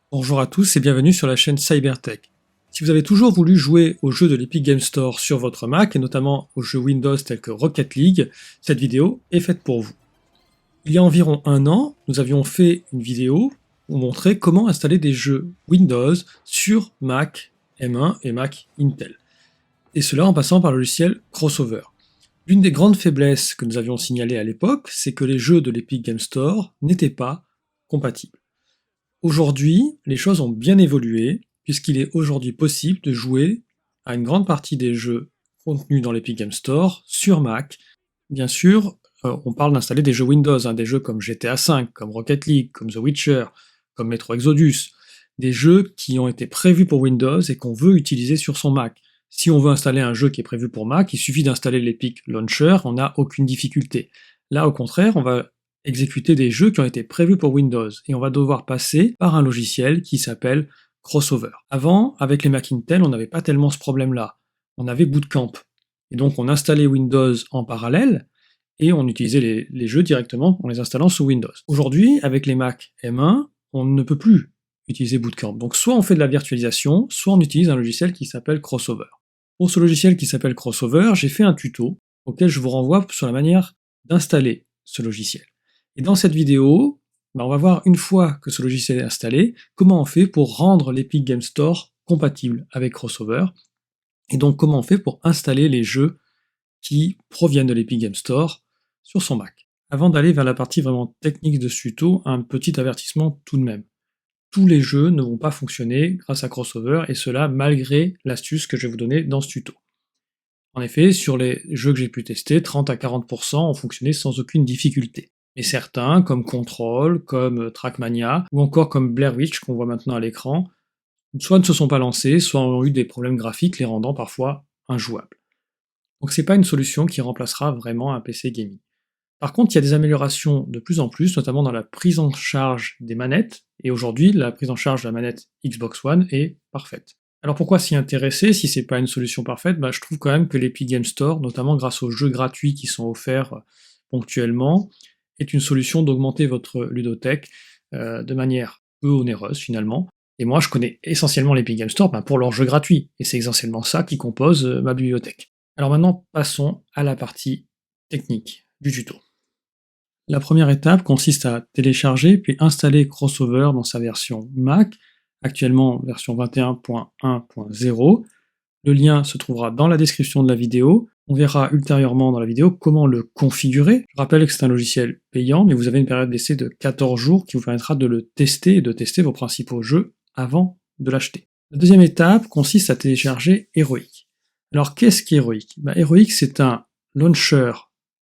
Bonjour à tous et bienvenue sur la chaîne Cybertech. Si vous avez toujours voulu jouer aux jeux de l'Epic Game Store sur votre Mac, et notamment aux jeux Windows tels que Rocket League, cette vidéo est faite pour vous. Il y a environ un an, nous avions fait une vidéo pour montrer comment installer des jeux Windows sur Mac M1 et Mac Intel. Et cela en passant par le logiciel Crossover. L'une des grandes faiblesses que nous avions signalées à l'époque, c'est que les jeux de l'Epic Game Store n'étaient pas compatibles. Aujourd'hui, les choses ont bien évolué, puisqu'il est aujourd'hui possible de jouer à une grande partie des jeux contenus dans l'Epic Game Store sur Mac. Bien sûr, on parle d'installer des jeux Windows, des jeux comme GTA V, comme Rocket League, comme The Witcher, comme Metro Exodus, des jeux qui ont été prévus pour Windows et qu'on veut utiliser sur son Mac. Si on veut installer un jeu qui est prévu pour Mac, il suffit d'installer l'Epic Launcher, on n'a aucune difficulté. Là, au contraire, on va exécuter des jeux qui ont été prévus pour Windows, et on va devoir passer par un logiciel qui s'appelle Crossover. Avant, avec les Mac Intel, on n'avait pas tellement ce problème-là. On avait Bootcamp. Et donc on installait Windows en parallèle, et on utilisait les jeux directement en les installant sous Windows. Aujourd'hui, avec les Mac M1, on ne peut plus utiliser Bootcamp. Donc soit on fait de la virtualisation, soit on utilise un logiciel qui s'appelle Crossover. Pour ce logiciel qui s'appelle Crossover, j'ai fait un tuto auquel je vous renvoie sur la manière d'installer ce logiciel. Et dans cette vidéo, on va voir une fois que ce logiciel est installé, comment on fait pour rendre l'Epic Game Store compatible avec Crossover, et donc comment on fait pour installer les jeux qui proviennent de l'Epic Game Store sur son Mac. Avant d'aller vers la partie vraiment technique de ce tuto, un petit avertissement tout de même. Tous les jeux ne vont pas fonctionner grâce à Crossover, et cela malgré l'astuce que je vais vous donner dans ce tuto. En effet, sur les jeux que j'ai pu tester, 30 à 40% ont fonctionné sans aucune difficulté. Et certains, comme Control, comme Trackmania, ou encore comme Blair Witch qu'on voit maintenant à l'écran, soit ne se sont pas lancés, soit ont eu des problèmes graphiques les rendant parfois injouables. Donc c'est pas une solution qui remplacera vraiment un PC gaming. Par contre, il y a des améliorations de plus en plus, notamment dans la prise en charge des manettes, et aujourd'hui, la prise en charge de la manette Xbox One est parfaite. Alors pourquoi s'y intéresser si c'est pas une solution parfaite? Je trouve quand même que l'Epic Game Store, notamment grâce aux jeux gratuits qui sont offerts ponctuellement, est une solution d'augmenter votre ludothèque de manière peu onéreuse finalement. Et moi je connais essentiellement l'Epic Game Store pour leurs jeux gratuits, et c'est essentiellement ça qui compose ma bibliothèque. Alors maintenant passons à la partie technique du tuto. La première étape consiste à télécharger puis installer Crossover dans sa version Mac, actuellement version 21.1.0. Le lien se trouvera dans la description de la vidéo. On verra ultérieurement dans la vidéo comment le configurer. Je rappelle que c'est un logiciel payant, mais vous avez une période d'essai de 14 jours qui vous permettra de le tester et de tester vos principaux jeux avant de l'acheter. La deuxième étape consiste à télécharger Heroic. Alors qu'est-ce qu'Heroic? Heroic, c'est un launcher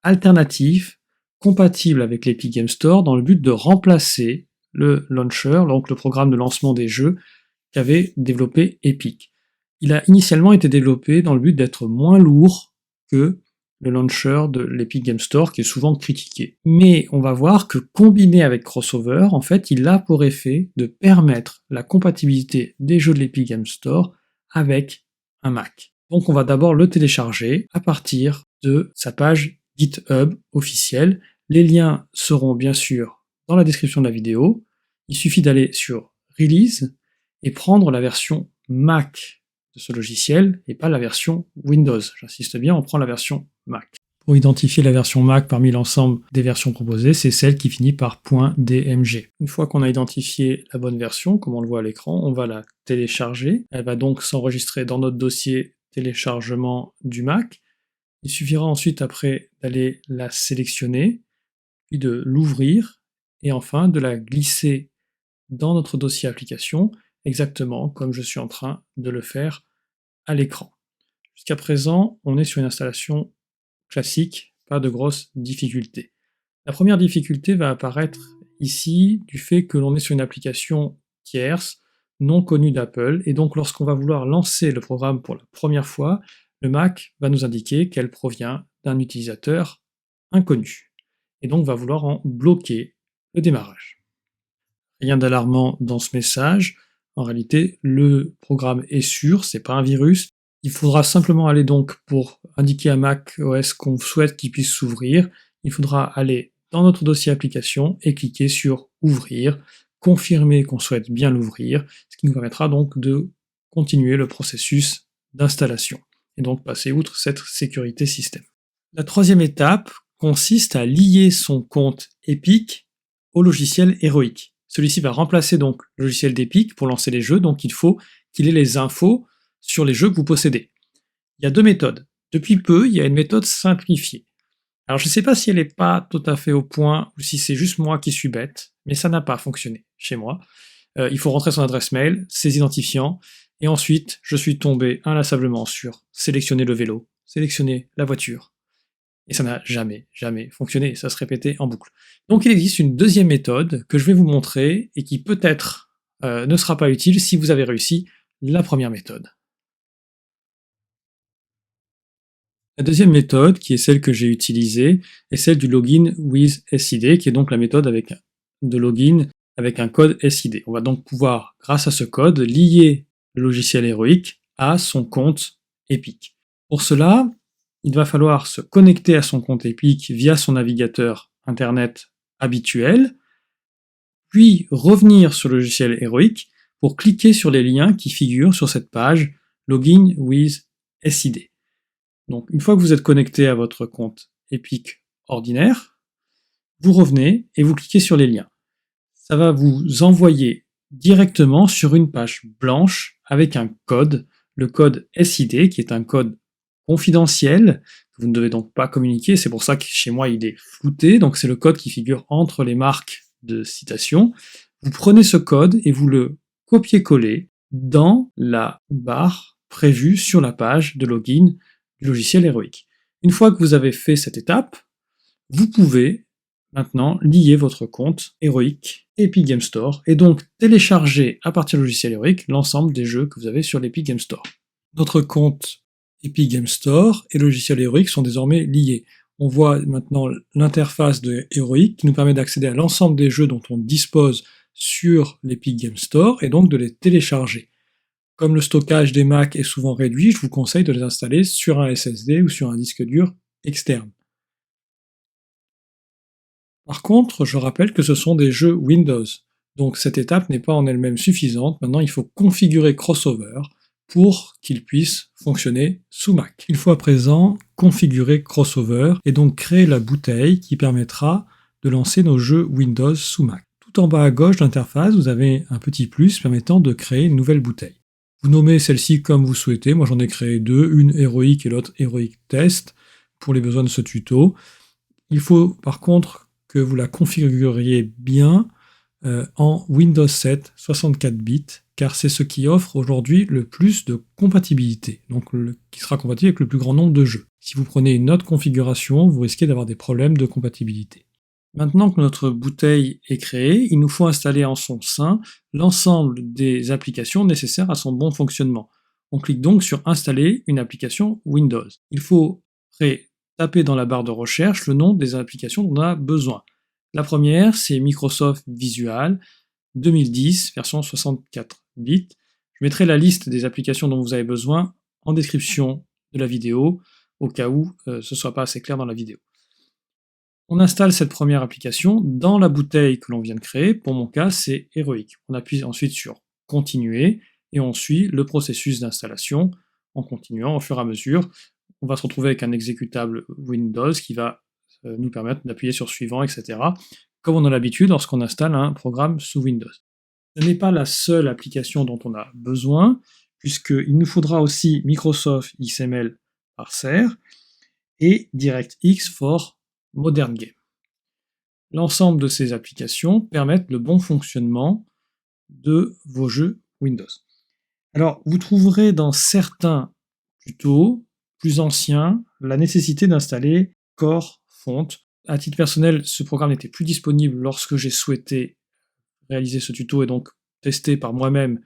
alternatif compatible avec l'Epic Game Store dans le but de remplacer le launcher, donc le programme de lancement des jeux qu'avait développé Epic. Il a initialement été développé dans le but d'être moins lourd que le launcher de l'Epic Game Store qui est souvent critiqué. Mais on va voir que combiné avec Crossover, en fait, il a pour effet de permettre la compatibilité des jeux de l'Epic Game Store avec un Mac. Donc on va d'abord le télécharger à partir de sa page GitHub officielle. Les liens seront bien sûr dans la description de la vidéo. Il suffit d'aller sur Release et prendre la version Mac de ce logiciel et pas la version Windows. J'insiste bien, on prend la version Mac. Pour identifier la version Mac parmi l'ensemble des versions proposées, c'est celle qui finit par .dmg. Une fois qu'on a identifié la bonne version, comme on le voit à l'écran, on va la télécharger. Elle va donc s'enregistrer dans notre dossier téléchargement du Mac. Il suffira ensuite après d'aller la sélectionner, puis de l'ouvrir, et enfin de la glisser dans notre dossier application, exactement comme je suis en train de le faire à l'écran. Jusqu'à présent, on est sur une installation classique, pas de grosses difficultés. La première difficulté va apparaître ici du fait que l'on est sur une application tierce, non connue d'Apple, et donc lorsqu'on va vouloir lancer le programme pour la première fois, le Mac va nous indiquer qu'elle provient d'un utilisateur inconnu, et donc va vouloir en bloquer le démarrage. Rien d'alarmant dans ce message, en réalité le programme est sûr, c'est pas un virus. Il faudra simplement aller donc pour indiquer à Mac OS qu'on souhaite qu'il puisse s'ouvrir, il faudra aller dans notre dossier application et cliquer sur ouvrir, confirmer qu'on souhaite bien l'ouvrir, ce qui nous permettra donc de continuer le processus d'installation et donc passer outre cette sécurité système. La troisième étape consiste à lier son compte Epic au logiciel Heroic. Celui-ci va remplacer donc le logiciel d'Epic pour lancer les jeux, donc il faut qu'il ait les infos sur les jeux que vous possédez. Il y a deux méthodes. Depuis peu, il y a une méthode simplifiée. Alors je ne sais pas si elle n'est pas tout à fait au point ou si c'est juste moi qui suis bête, mais ça n'a pas fonctionné chez moi. Il faut rentrer son adresse mail, ses identifiants, et ensuite je suis tombé inlassablement sur sélectionner le vélo, sélectionner la voiture. Et ça n'a jamais fonctionné, ça se répétait en boucle. Donc il existe une deuxième méthode que je vais vous montrer et qui peut-être ne sera pas utile si vous avez réussi la première méthode. La deuxième méthode, qui est celle que j'ai utilisée, est celle du login with SID, qui est donc la méthode de login avec un code SID. On va donc pouvoir, grâce à ce code, lier le logiciel Heroic à son compte Epic. Pour cela, il va falloir se connecter à son compte Epic via son navigateur Internet habituel, puis revenir sur le logiciel Heroic pour cliquer sur les liens qui figurent sur cette page Login with SID. Donc, une fois que vous êtes connecté à votre compte Epic ordinaire, vous revenez et vous cliquez sur les liens. Ça va vous envoyer directement sur une page blanche avec un code, le code SID, qui est un code confidentiel, que vous ne devez donc pas communiquer. C'est pour ça que chez moi, il est flouté. Donc, c'est le code qui figure entre les marques de citation. Vous prenez ce code et vous le copiez-collez dans la barre prévue sur la page de login du logiciel Heroic. Une fois que vous avez fait cette étape, vous pouvez maintenant lier votre compte Heroic Epic Game Store et donc télécharger à partir du logiciel Heroic l'ensemble des jeux que vous avez sur l'Epic Game Store. Notre compte Epic Game Store et le logiciel Heroic sont désormais liés. On voit maintenant l'interface de Heroic qui nous permet d'accéder à l'ensemble des jeux dont on dispose sur l'Epic Game Store et donc de les télécharger. Comme le stockage des Mac est souvent réduit, je vous conseille de les installer sur un SSD ou sur un disque dur externe. Par contre, je rappelle que ce sont des jeux Windows, donc cette étape n'est pas en elle-même suffisante. Maintenant, il faut configurer Crossover pour qu'il puisse fonctionner sous Mac. Il faut à présent configurer Crossover et donc créer la bouteille qui permettra de lancer nos jeux Windows sous Mac. Tout en bas à gauche de l'interface, vous avez un petit plus permettant de créer une nouvelle bouteille. Vous nommez celle-ci comme vous souhaitez. Moi, j'en ai créé deux, une Heroic et l'autre Heroic Test pour les besoins de ce tuto. Il faut par contre que vous la configuriez bien en Windows 7 64 bits, car c'est ce qui offre aujourd'hui le plus de compatibilité, donc qui sera compatible avec le plus grand nombre de jeux. Si vous prenez une autre configuration, vous risquez d'avoir des problèmes de compatibilité. Maintenant que notre bouteille est créée, il nous faut installer en son sein l'ensemble des applications nécessaires à son bon fonctionnement. On clique donc sur Installer une application Windows. Il faut taper dans la barre de recherche le nom des applications dont on a besoin. La première, c'est Microsoft Visual 2010, version 64 bits. Je mettrai la liste des applications dont vous avez besoin en description de la vidéo, au cas où ce ne soit pas assez clair dans la vidéo. On installe cette première application dans la bouteille que l'on vient de créer. Pour mon cas, c'est Heroic. On appuie ensuite sur Continuer et on suit le processus d'installation en continuant au fur et à mesure. On va se retrouver avec un exécutable Windows qui va nous permettre d'appuyer sur Suivant, etc. Comme on a l'habitude lorsqu'on installe un programme sous Windows. Ce n'est pas la seule application dont on a besoin, puisqu'il nous faudra aussi Microsoft XML Parser et DirectX for Modern Game. L'ensemble de ces applications permettent le bon fonctionnement de vos jeux Windows. Alors, vous trouverez dans certains tutos plus anciens la nécessité d'installer Core Font. À titre personnel, ce programme n'était plus disponible lorsque j'ai souhaité réaliser ce tuto et donc tester par moi-même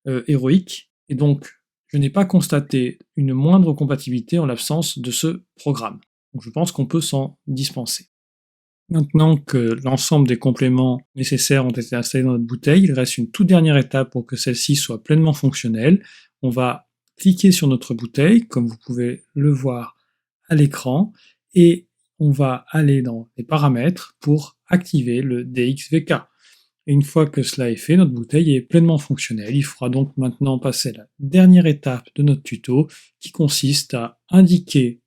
Heroic. Et donc, je n'ai pas constaté une moindre compatibilité en l'absence de ce programme. Donc je pense qu'on peut s'en dispenser. Maintenant que l'ensemble des compléments nécessaires ont été installés dans notre bouteille, il reste une toute dernière étape pour que celle-ci soit pleinement fonctionnelle. On va cliquer sur notre bouteille, comme vous pouvez le voir à l'écran, et on va aller dans les paramètres pour activer le DXVK. Et une fois que cela est fait, notre bouteille est pleinement fonctionnelle. Il faudra donc maintenant passer à la dernière étape de notre tuto qui consiste à indiquer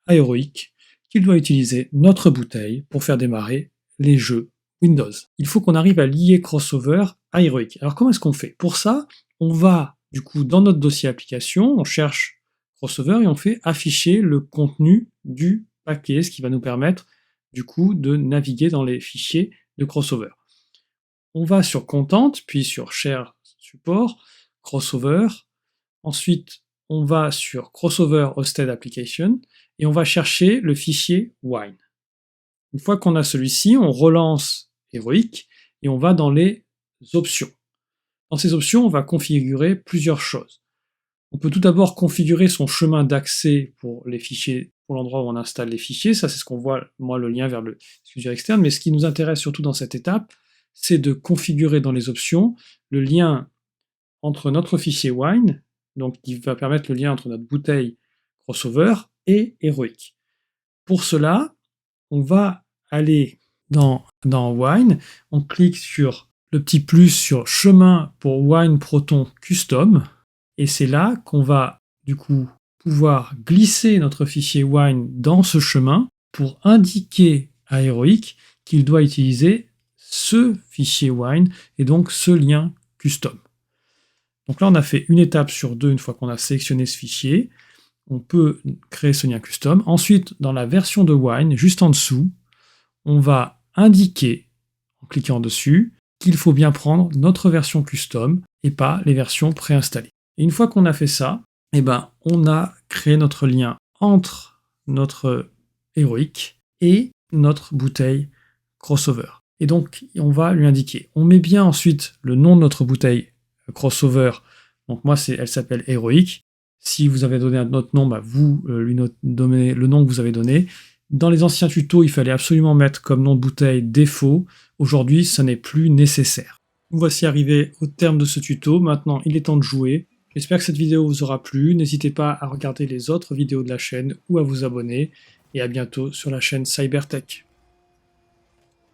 à Heroic qu'il doit utiliser notre bouteille pour faire démarrer les jeux Windows. Il faut qu'on arrive à lier Crossover à Heroic. Alors comment est-ce qu'on fait? Pour ça, on va du coup dans notre dossier application, on cherche Crossover et on fait afficher le contenu du paquet, ce qui va nous permettre du coup de naviguer dans les fichiers de Crossover. On va sur Content, puis sur Share Support, Crossover. Ensuite, on va sur Crossover Hosted Application et on va chercher le fichier Wine. Une fois qu'on a celui-ci, on relance Heroic et on va dans les options. Dans ces options, on va configurer plusieurs choses. On peut tout d'abord configurer son chemin d'accès pour les fichiers, pour l'endroit où on installe les fichiers. Ça, c'est ce qu'on voit, moi, le lien vers le diffuseur externe. Mais ce qui nous intéresse surtout dans cette étape, c'est de configurer dans les options le lien entre notre fichier Wine, donc qui va permettre le lien entre notre bouteille Crossover et Heroic. Pour cela, on va aller dans Wine, on clique sur le petit plus sur chemin pour Wine Proton Custom, et c'est là qu'on va du coup pouvoir glisser notre fichier Wine dans ce chemin pour indiquer à Heroic qu'il doit utiliser ce fichier Wine et donc ce lien custom. Donc là, on a fait une étape sur deux une fois qu'on a sélectionné ce fichier. On peut créer ce lien custom. Ensuite, dans la version de Wine, juste en dessous, on va indiquer, en cliquant dessus, qu'il faut bien prendre notre version custom et pas les versions préinstallées. Et une fois qu'on a fait ça, on a créé notre lien entre notre Heroic et notre bouteille Crossover. Et donc, on va lui indiquer. On met bien ensuite le nom de notre bouteille Crossover. Donc moi, elle s'appelle Heroic. Si vous avez donné un autre nom, vous lui donnez le nom que vous avez donné. Dans les anciens tutos, il fallait absolument mettre comme nom de bouteille défaut. Aujourd'hui, ça n'est plus nécessaire. Nous voici arrivés au terme de ce tuto. Maintenant, il est temps de jouer. J'espère que cette vidéo vous aura plu. N'hésitez pas à regarder les autres vidéos de la chaîne ou à vous abonner. Et à bientôt sur la chaîne Cybertech.